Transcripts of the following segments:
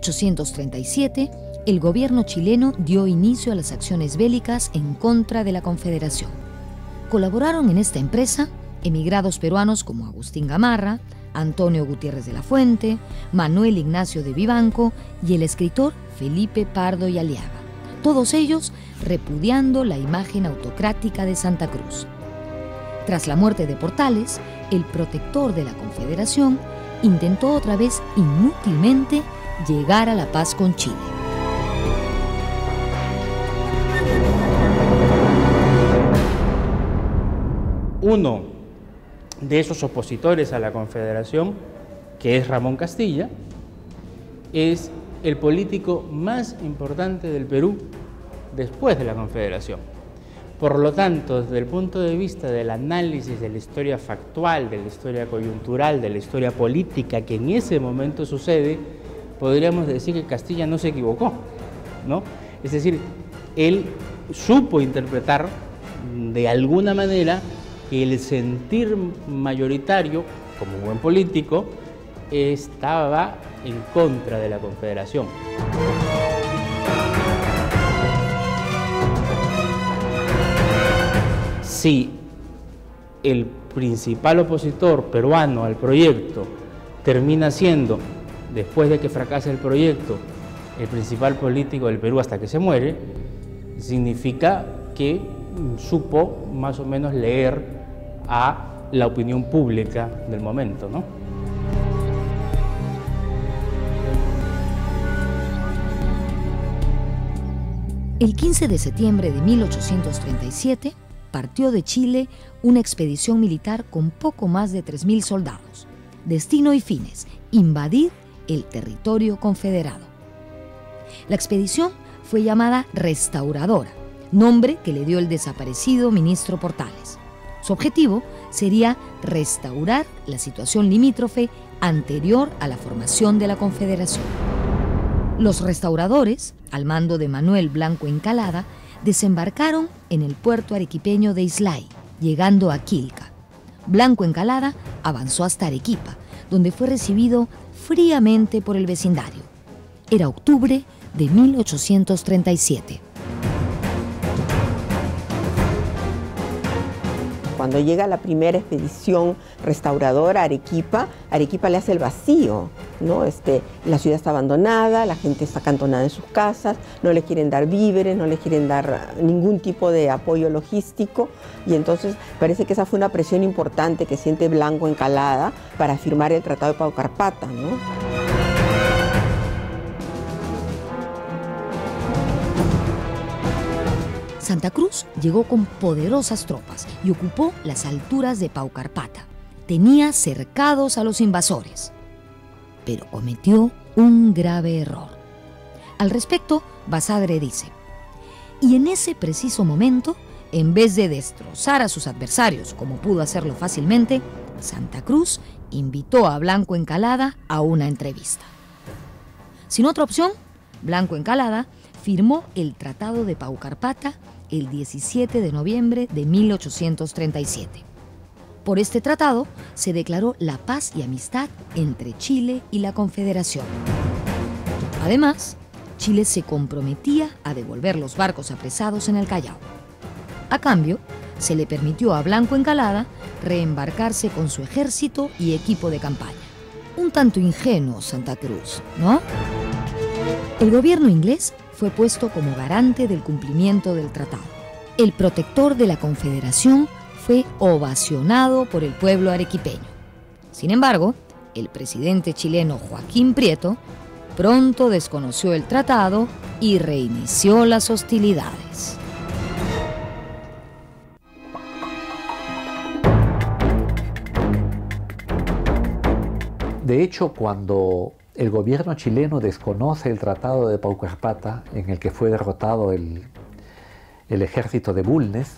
1837, el gobierno chileno dio inicio a las acciones bélicas en contra de la Confederación. Colaboraron en esta empresa emigrados peruanos como Agustín Gamarra, Antonio Gutiérrez de la Fuente, Manuel Ignacio de Vivanco y el escritor Felipe Pardo y Aliaga, todos ellos repudiando la imagen autocrática de Santa Cruz. Tras la muerte de Portales, el protector de la Confederación intentó otra vez inútilmente llegar a la paz con Chile. Uno de esos opositores a la Confederación, que es Ramón Castilla, es el político más importante del Perú después de la Confederación. Por lo tanto, desde el punto de vista del análisis de la historia factual, de la historia coyuntural, de la historia política que en ese momento sucede, podríamos decir que Castilla no se equivocó, ¿no? Es decir, él supo interpretar de alguna manera que el sentir mayoritario, como buen político, estaba en contra de la Confederación. Si el principal opositor peruano al proyecto termina siendo, después de que fracasa el proyecto, el principal político del Perú hasta que se muere, significa que supo más o menos leer a la opinión pública del momento, ¿no? El 15 de septiembre de 1837 partió de Chile una expedición militar con poco más de 3.000 soldados. Destino y fines: invadir el territorio confederado. La expedición fue llamada Restauradora, nombre que le dio el desaparecido ministro Portales. Su objetivo sería restaurar la situación limítrofe anterior a la formación de la Confederación. Los restauradores, al mando de Manuel Blanco Encalada, desembarcaron en el puerto arequipeño de Islay, llegando a Quilca. Blanco Encalada avanzó hasta Arequipa, donde fue recibido fríamente por el vecindario. Era octubre de 1837. Cuando llega la primera expedición restauradora a Arequipa, Arequipa le hace el vacío, ¿no? La ciudad está abandonada, la gente está acantonada en sus casas, no le quieren dar víveres, no le quieren dar ningún tipo de apoyo logístico, y entonces parece que esa fue una presión importante que siente Blanco Encalada para firmar el Tratado de Paucarpata, ¿no? Santa Cruz llegó con poderosas tropas y ocupó las alturas de Paucarpata. Tenía cercados a los invasores, pero cometió un grave error. Al respecto, Basadre dice: y en ese preciso momento, en vez de destrozar a sus adversarios como pudo hacerlo fácilmente, Santa Cruz invitó a Blanco Encalada a una entrevista. Sin otra opción, Blanco Encalada firmó el Tratado de Paucarpata el 17 de noviembre de 1837. Por este tratado se declaró la paz y amistad entre Chile y la Confederación. Además, Chile se comprometía a devolver los barcos apresados en el Callao. A cambio, se le permitió a Blanco Encalada reembarcarse con su ejército y equipo de campaña. Un tanto ingenuo Santa Cruz, ¿no? El gobierno inglés fue puesto como garante del cumplimiento del tratado. El protector de la Confederación fue ovacionado por el pueblo arequipeño. Sin embargo, el presidente chileno Joaquín Prieto pronto desconoció el tratado y reinició las hostilidades. De hecho, cuando el gobierno chileno desconoce el Tratado de Paucarpata, en el que fue derrotado el ejército de Bulnes,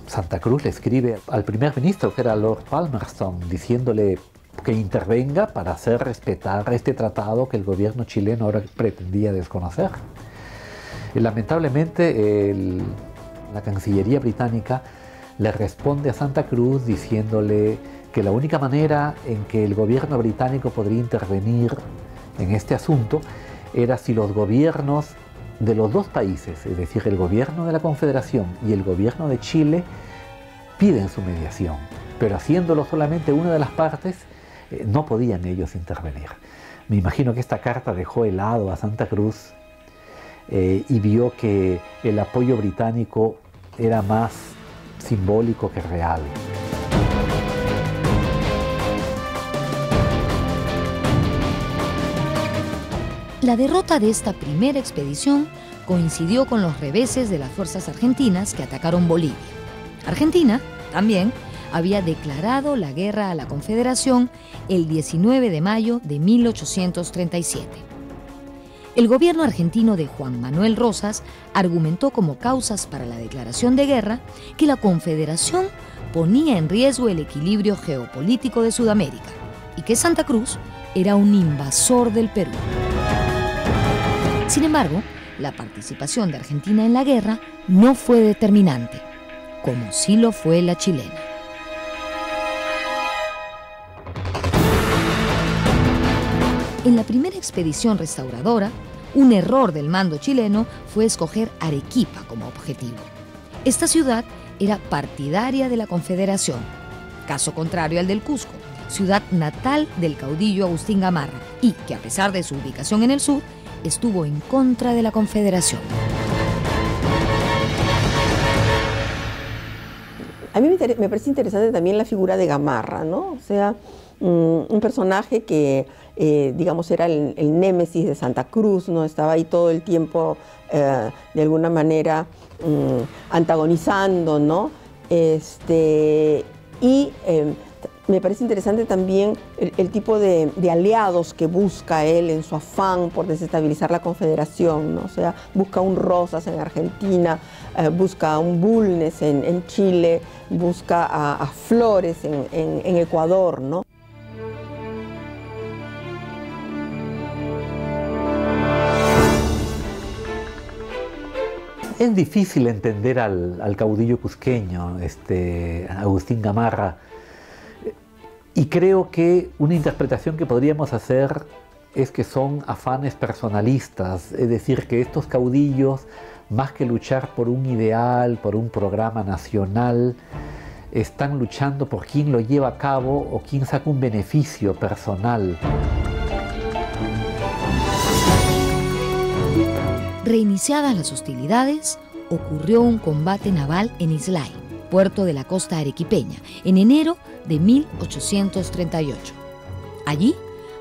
Santa Cruz le escribe al primer ministro, que era Lord Palmerston, diciéndole que intervenga para hacer respetar este tratado que el gobierno chileno ahora pretendía desconocer. Lamentablemente, la Cancillería británica le responde a Santa Cruz diciéndole que la única manera en que el gobierno británico podría intervenir en este asunto era si los gobiernos de los dos países, es decir, el gobierno de la Confederación y el gobierno de Chile, piden su mediación, pero haciéndolo solamente una de las partes, no podían ellos intervenir. Me imagino que esta carta dejó helado a Santa Cruz y vio que el apoyo británico era más simbólico que real. La derrota de esta primera expedición coincidió con los reveses de las fuerzas argentinas que atacaron Bolivia. Argentina, también, había declarado la guerra a la Confederación el 19 de mayo de 1837. El gobierno argentino de Juan Manuel Rosas argumentó como causas para la declaración de guerra que la Confederación ponía en riesgo el equilibrio geopolítico de Sudamérica y que Santa Cruz era un invasor del Perú. Sin embargo, la participación de Argentina en la guerra no fue determinante, como sí lo fue la chilena. En la primera expedición restauradora, un error del mando chileno fue escoger Arequipa como objetivo. Esta ciudad era partidaria de la Confederación, caso contrario al del Cusco, ciudad natal del caudillo Agustín Gamarra, y que a pesar de su ubicación en el sur, estuvo en contra de la Confederación. A mí me parece interesante también la figura de Gamarra, ¿no? O sea, un personaje que, digamos, era el némesis de Santa Cruz, ¿no? Estaba ahí todo el tiempo, de alguna manera, antagonizando, ¿no? Me parece interesante también el tipo de aliados que busca él en su afán por desestabilizar la Confederación, ¿no? O sea, busca un Rosas en Argentina, busca un Bulnes en Chile, busca a Flores en Ecuador, ¿no? Es difícil entender al caudillo cusqueño, Agustín Gamarra, y creo que una interpretación que podríamos hacer es que son afanes personalistas, es decir, que estos caudillos, más que luchar por un ideal, por un programa nacional, están luchando por quién lo lleva a cabo o quién saca un beneficio personal. Reiniciadas las hostilidades, ocurrió un combate naval en Islay, puerto de la costa arequipeña, en enero de 1838. Allí,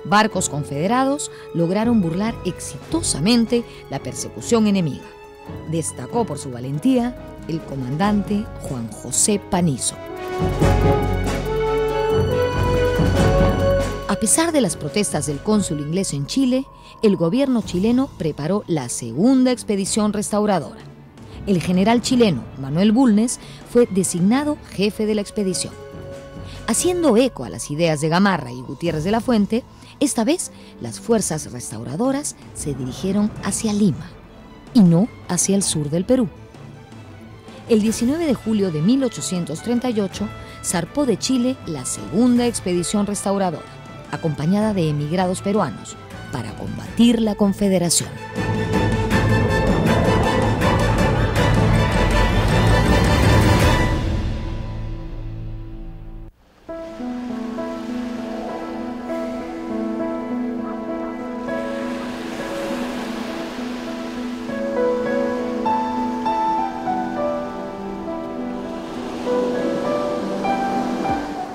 barcos confederados lograron burlar exitosamente la persecución enemiga. Destacó por su valentía el comandante Juan José Panizo. A pesar de las protestas del cónsul inglés en Chile, el gobierno chileno preparó la segunda expedición restauradora. El general chileno Manuel Bulnes fue designado jefe de la expedición. Haciendo eco a las ideas de Gamarra y Gutiérrez de la Fuente, esta vez las fuerzas restauradoras se dirigieron hacia Lima y no hacia el sur del Perú. El 19 de julio de 1838 zarpó de Chile la segunda expedición restauradora, acompañada de emigrados peruanos, para combatir la Confederación.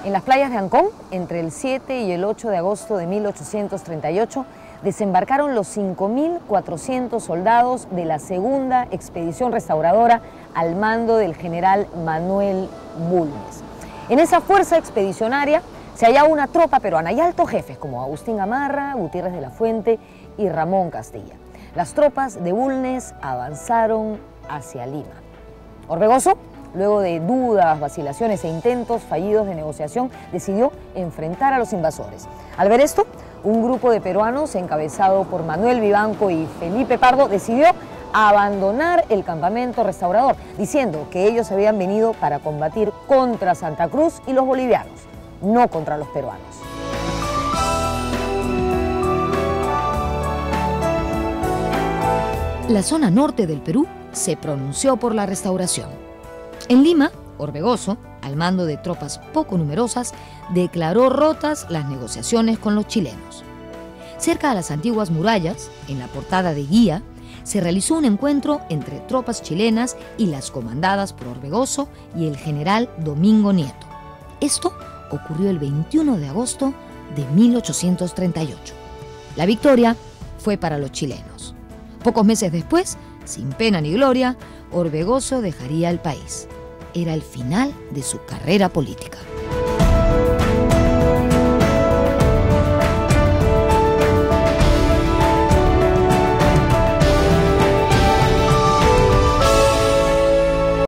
En las playas de Ancón, entre el 7 y el 8 de agosto de 1838, desembarcaron los 5.400 soldados de la segunda expedición restauradora al mando del general Manuel Bulnes. En esa fuerza expedicionaria se hallaba una tropa peruana y altos jefes como Agustín Gamarra, Gutiérrez de la Fuente y Ramón Castilla. Las tropas de Bulnes avanzaron hacia Lima. Orbegoso, luego de dudas, vacilaciones e intentos fallidos de negociación, decidió enfrentar a los invasores. Al ver esto, un grupo de peruanos, encabezado por Manuel Vivanco y Felipe Pardo, decidió abandonar el campamento restaurador, diciendo que ellos habían venido para combatir contra Santa Cruz y los bolivianos. no contra los peruanos. La zona norte del Perú se pronunció por la restauración. En Lima, Orbegoso, al mando de tropas poco numerosas, declaró rotas las negociaciones con los chilenos. Cerca de las antiguas murallas, en la portada de Guía, se realizó un encuentro entre tropas chilenas y las comandadas por Orbegoso y el general Domingo Nieto. Esto ocurrió el 21 de agosto de 1838. La victoria fue para los chilenos. Pocos meses después, sin pena ni gloria, Orbegoso dejaría el país. Era el final de su carrera política.